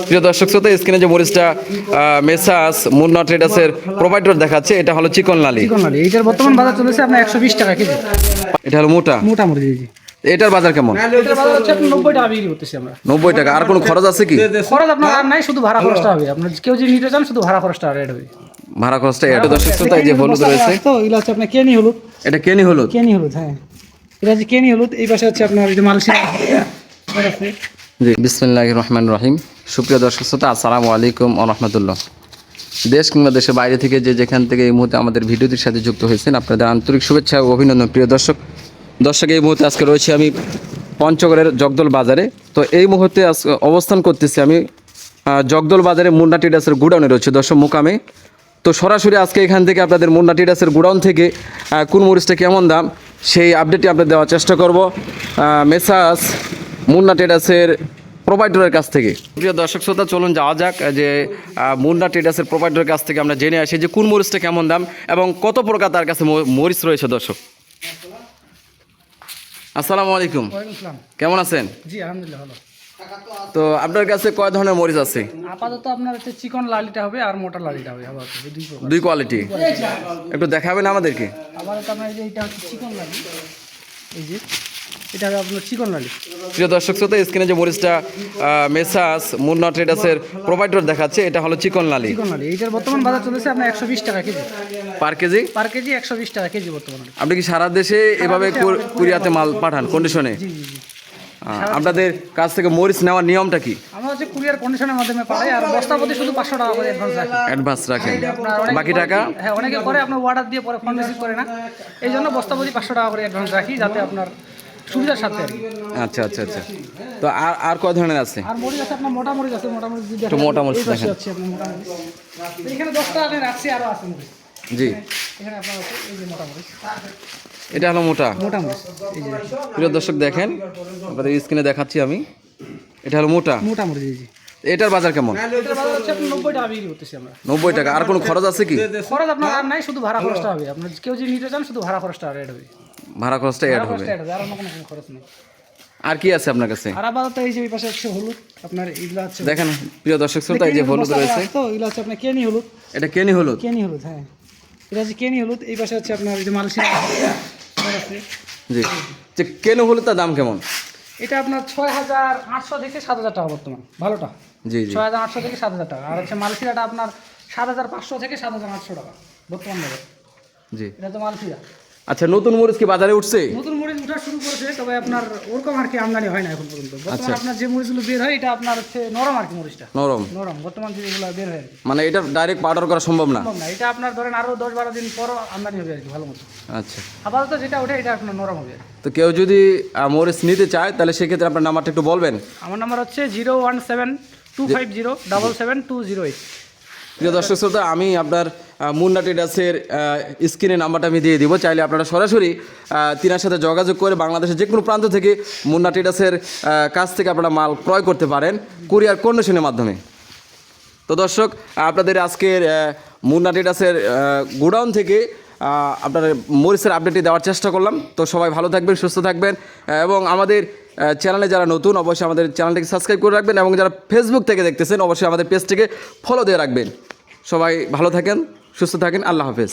প্রিয় দর্শক শ্রোতা, স্ক্রিনে যে মরিচটা মেসাস মুন্না ট্রেডার্সের প্রোভাইডার দেখাচ্ছে, এটা হলো চিকন লালি। এইটার বর্তমান বাজার চলেছে আপনার 120 টাকা কেজি। এটা হলো মোটা মোটামুটি জি। এটার বাজার কেমন? এটার বাজার হচ্ছে আপনার 90 টাকা বিক্রি করতেছি আমরা। 90 টাকা। আর কোনো খরচ আছে কি? খরচ আপনার আর নাই, শুধু ভাড়া খরচটা হবে। আপনার কেউ যদি নিতে চান শুধু ভাড়া খরচটা রেড হবে। ভাড়া খরচটা এটা দর্শক শ্রোতা, এই যে হলুদ রয়েছে, তো এগুলো হচ্ছে আপনার কেনি হলুদ। এটা কেনি হলুদ। কেনি হলুদ, হ্যাঁ এটা হচ্ছে কেনি হলুদ। এই পাশে হচ্ছে আপনার এই যে মালয়েশিয়া। জি, বিসমিল্লাহির রহমানির রহিম। সুপ্রিয় দর্শক শ্রোতা, আসসালামু আলাইকুম ওয়া রাহমাতুল্লাহ। দেশ কিংবা দেশের বাইরে থেকে যেখান থেকে এই মুহূর্তে আমাদের ভিডিওটির সাথে যুক্ত হয়েছেন, আপনাদের আন্তরিক শুভেচ্ছা ও অভিনন্দন। প্রিয় দর্শক এই মুহূর্তে আজকে রয়েছে আমি পঞ্চগড়ের জগদল বাজারে। তো এই মুহূর্তে অবস্থান করতেছি আমি জগদল বাজারে মুন্না ট্রেডার্সের গুডাউনে রয়েছে দর্শক মোকামে। তো সরাসরি আজকে এখান থেকে আপনাদের মুন্না ট্রেডার্সের গুডাউন থেকে কোন মরিচটা কেমন দাম সেই আপডেটটি আপনাদের দেওয়ার চেষ্টা করব মেসাস মুন্না ট্রেডার্সের প্রোভাইডারের কাছ থেকে। প্রিয় দর্শক শ্রোতা, চলুন যাওয়া যাক যে মুন্না ট্রেডার্সের প্রোভাইডারের কাছ থেকে আমরা জেনে আসি যে কোন মরিচটা কেমন দাম এবং কত প্রকার তার কাছে মরিচ রয়েছে। দর্শক আসসালামু আলাইকুম, কেমন আছেন? জি আলহামদুলিল্লাহ ভালো। তো আপনার কাছে কয় ধরনের মরিচ আছে? আপাতত আপনার হচ্ছে চিকন লালিটা হবে আর মোটা লালিটা হবে। আবার দুই কোয়ালিটি একটু দেখাবেন আমাদেরকে। আপাতত আপনার এই যে এটা হচ্ছে চিকন লালি, এই যে এটা হবে আপনার চিকন লালি। প্রিয় দর্শক শ্রোতা, স্ক্রিনে যে মরিচটা মেসাস মুন্না ট্রেডার্সের প্রোভাইডার দেখাচ্ছে, এটা হলো চিকন লালি। চিকন লালি এইটার বর্তমান বাজার চলেছে আপনার 120 টাকা কেজি। পার কেজি? পার কেজি 120 টাকা কেজি বর্তমানে। আপনি কি সারা দেশে এভাবে কুরিয়াতে মাল পাঠান কন্ডিশনে? জি জি জি। আপনাদের কাছ থেকে মরিচ নেওয়ার নিয়মটা কি? আমরা হচ্ছে কুরিয়ার কন্ডিশনের মাধ্যমে পাই, আর বস্তাপতি শুধু 500 টাকা করে অ্যাডভান্স রাখেন, বাকি টাকা? হ্যাঁ, অনেকে করে আপনার অর্ডার দিয়ে পরে ফোন রিসিভ করে না, এই জন্য বস্তাপতি 500 টাকা করে অ্যাডভান্স রাখি, যাতে আপনার সুবিধার সাথে আর কি। আচ্ছা আচ্ছা আচ্ছা। তো আর কয় ধরনের আছে? আর মরিচ আছে আপনার মোটা মরিচ আছে, মোটা মরিচ যদি একটু মোটা মরিচ দেখেন। আছে আপনার মোটা মরিচ এখানে 10টা আমি রাখছি, আরো আছে মরিচ। জি, এখানে আপনার আছে এই যে মোটা মরিচ। এটা হলো মোটা মরিচ, এই যে প্রিয় দর্শক দেখেন, আপনাদের স্ক্রিনে দেখাচ্ছি আমি, এটা হলো মোটা মরিচ। জি, এটার বাজার কেমন? এটার বাজার হচ্ছে আপনার 90 টাকা বিক্রি করতেছি আমরা। 90 টাকা। আর কোনো খরচ আছে কি? খরচ আপনার আর নাই, শুধু ভাড়া খরচটা হবে। আপনার কেউ যদি নিতে চান শুধু ভাড়া খরচটা রেড হবে। ভাড়া খরচটা অ্যাড হবে, আর অন্য কোনো খরচ নেই। আর কি আছে আপনার কাছে? আর আপাতত এই যে এই পাশে হচ্ছে হলুদ, আপনার এইগুলো আছে দেখেন প্রিয় দর্শক শ্রোতা, এই যে হলুদ রয়েছে, তো এগুলো হচ্ছে আপনার কেনি হলুদ। এটা কেনি হলুদ। কেনি হলুদ, হ্যাঁ এটা হচ্ছে কেনি হলুদ। এই পাশে হচ্ছে আপনার এই যে মালয়েশিয়া। জি, যে কেনি হলুদটার দাম কেমন? এটা আপনার 6800 থেকে 7000 টাকা বর্তমান ভালোটা। জি জি, 6800 থেকে 7000 টাকা। আর হচ্ছে মালয়েশিয়াটা আপনার 7500 থেকে 7800 টাকা বর্তমান বাজার। জি। এটা তো মালয়েশিয়া। আচ্ছা, নতুন মরিচ কি বাজারে উঠছে? নতুন মরিচ উঠা শুরু করেছে, তবে আপনার ওরকম আর কি আমদানি হয় না এখন পর্যন্ত। বর্তমান আপনার যে মরিচগুলো বের হয় এটা আপনার হচ্ছে নরম আর কি, মরিচটা নরম নরম বর্তমান যেগুলো বের হয় আর কি। মানে এটা ডাইরেক্ট পাউডার করা সম্ভব না? সম্ভব না, এটা আপনার ধরেন আরো 10-12 দিন পর আমদানি হবে আর কি ভালো মতো। আচ্ছা, আপাতত যেটা ওঠে এটা আপনার নরম হবে। তো কেউ যদি মরিচ নিতে চায় তাহলে সেক্ষেত্রে আপনার নাম্বারটা একটু বলবেন। আমার নাম্বার হচ্ছে 0172507728। প্রিয় দর্শক শ্রোতা, আমি আপনার মুন্না ট্রেডার্সের স্ক্রিনে নাম্বারটা আমি দিয়ে দিব, চাইলে আপনারা সরাসরি তিনার সাথে যোগাযোগ করে বাংলাদেশের যে কোনো প্রান্ত থেকে মুন্না ট্রেডার্সের কাছ থেকে আপনারা মাল ক্রয় করতে পারেন কুরিয়ার কন্ডিশনের মাধ্যমে। তো দর্শক, আপনাদের আজকের মুন্না ট্রেডার্সের গোডাউন থেকে আপনার মরিচের আপডেটটি দেওয়ার চেষ্টা করলাম। তো সবাই ভালো থাকবেন, সুস্থ থাকবেন এবং আমাদের চ্যানেলে যারা নতুন অবশ্যই আমাদের চ্যানেলটিকে সাবস্ক্রাইব করে রাখবেন এবং যারা ফেসবুক থেকে দেখতেছেন অবশ্যই আমাদের পেজটিকে ফলো দিয়ে রাখবেন। সবাই ভালো থাকেন, সুস্থ থাকেন, আল্লাহ হাফেজ।